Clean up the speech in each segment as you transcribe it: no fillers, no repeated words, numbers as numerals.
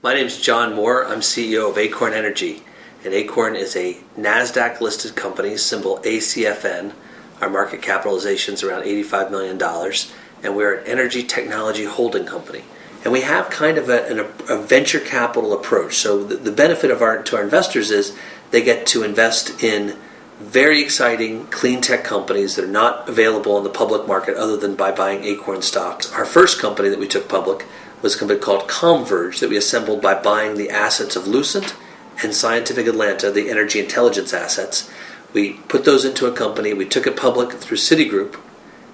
My name is John Moore. I'm CEO of Acorn Energy, and Acorn is a NASDAQ-listed company, symbol ACFN. Our market capitalization is around $85 million, and we're an energy technology holding company. And we have kind of a venture capital approach. So the benefit to our investors is they get to invest in very exciting clean tech companies that are not available in the public market other than by buying Acorn stocks. Our first company that we took public was a company called Converge that we assembled by buying the assets of Lucent and Scientific Atlanta, the energy intelligence assets. We put those into a company. We took it public through Citigroup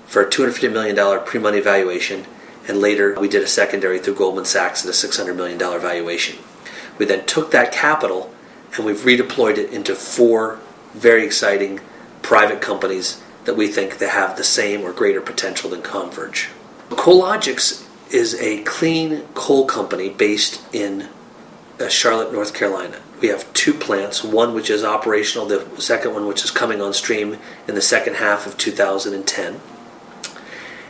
for a $250 million pre-money valuation, and later we did a secondary through Goldman Sachs at a $600 million valuation. We then took that capital and we've redeployed it into 4 very exciting private companies that we think that have the same or greater potential than Converge. Cologix is a clean coal company based in Charlotte, North Carolina. We have 2 plants, one which is operational, the second one which is coming on stream in the second half of 2010.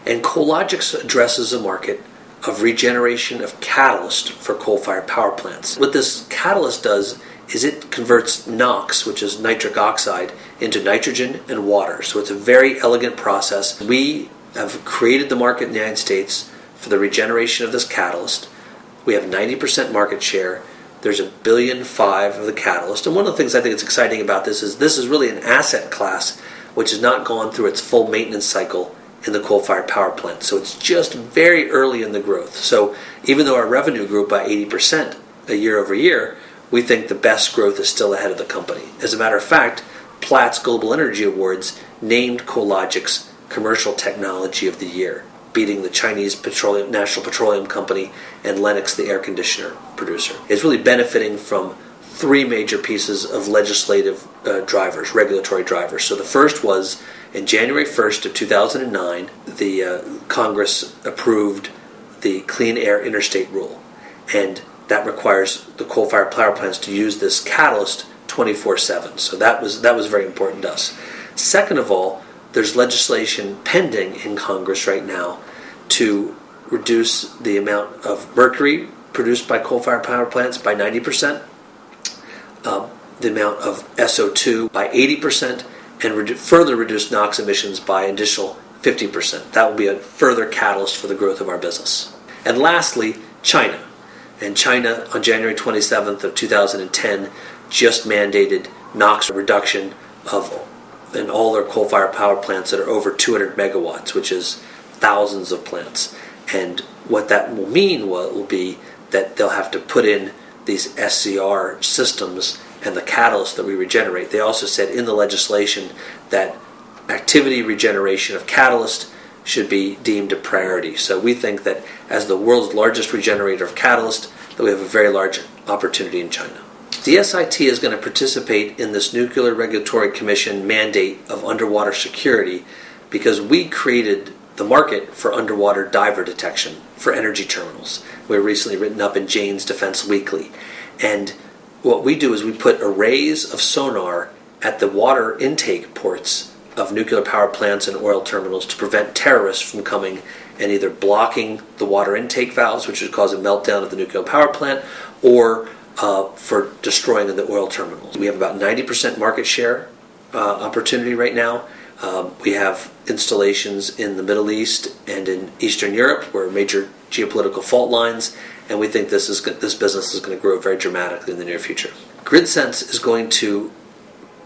And Cologix addresses a market of regeneration of catalyst for coal-fired power plants. What this catalyst does is it converts NOx, which is nitric oxide, into nitrogen and water. So it's a very elegant process. We have created the market in the United States for the regeneration of this catalyst. We have 90% market share. There's $1.5 billion of the catalyst. And one of the things I think is exciting about this is really an asset class which has not gone through its full maintenance cycle in the coal-fired power plant. So it's just very early in the growth. So even though our revenue grew by 80% a year over year, we think the best growth is still ahead of the company. As a matter of fact, Platts Global Energy Awards named Cologix Commercial Technology of the Year, beating the Chinese National Petroleum Company and Lennox, the air conditioner producer. It's really benefiting from 3 major pieces of legislative drivers, regulatory drivers. So the first was in January 1st of 2009, the Congress approved the Clean Air Interstate Rule, and that requires the coal-fired power plants to use this catalyst 24/7. So that was very important to us. Second of all, there's legislation pending in Congress right now to reduce the amount of mercury produced by coal-fired power plants by 90%, the amount of SO2 by 80%, and further reduce NOx emissions by an additional 50%. That will be a further catalyst for the growth of our business. And lastly, China. And China, on January 27th of 2010, just mandated NOx reduction in all their coal-fired power plants that are over 200 megawatts, which is thousands of plants. And what that will mean will be that they'll have to put in these SCR systems and the catalyst that we regenerate. They also said in the legislation that activity regeneration of catalyst should be deemed a priority. So we think that as the world's largest regenerator of catalyst, that we have a very large opportunity in China. The SIT is going to participate in this Nuclear Regulatory Commission mandate of underwater security because we created the market for underwater diver detection for energy terminals. We were recently written up in Jane's Defense Weekly. And what we do is we put arrays of sonar at the water intake ports of nuclear power plants and oil terminals to prevent terrorists from coming and either blocking the water intake valves, which would cause a meltdown of the nuclear power plant, or for destroying the oil terminals. We have about 90% market share opportunity right now. We have installations in the Middle East and in Eastern Europe, where major geopolitical fault lines, and we think this business is going to grow very dramatically in the near future. GridSense is going to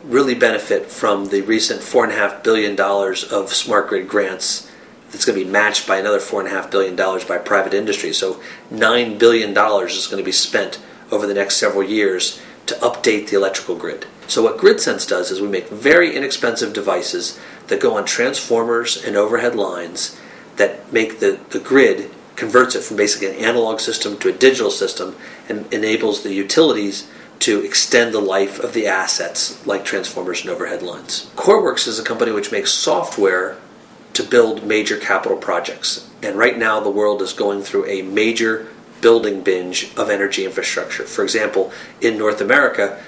really benefit from the recent $4.5 billion of smart grid grants. It's going to be matched by another $4.5 billion by private industry. So $9 billion is going to be spent over the next several years to update the electrical grid. So what GridSense does is we make very inexpensive devices that go on transformers and overhead lines that make the grid, converts it from basically an analog system to a digital system, and enables the utilities to extend the life of the assets like transformers and overhead lines. CoreWorks is a company which makes software to build major capital projects. And right now the world is going through a major building binge of energy infrastructure. For example, in North America,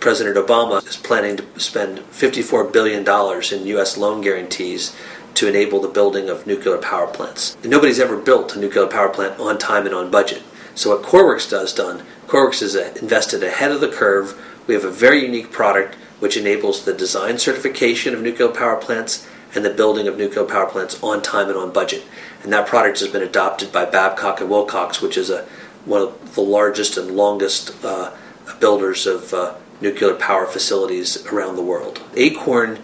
President Obama is planning to spend $54 billion in U.S. loan guarantees to enable the building of nuclear power plants. And nobody's ever built a nuclear power plant on time and on budget. So what CoreWorks does, CoreWorks is invested ahead of the curve. We have a very unique product which enables the design certification of nuclear power plants and the building of nuclear power plants on time and on budget. And that product has been adopted by Babcock and Wilcox, which is one of the largest and longest builders of nuclear power facilities around the world. Acorn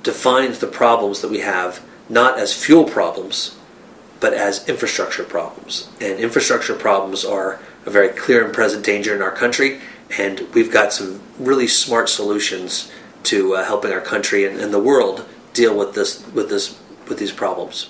defines the problems that we have not as fuel problems, but as infrastructure problems. And infrastructure problems are a very clear and present danger in our country, and we've got some really smart solutions to helping our country and the world deal with these problems.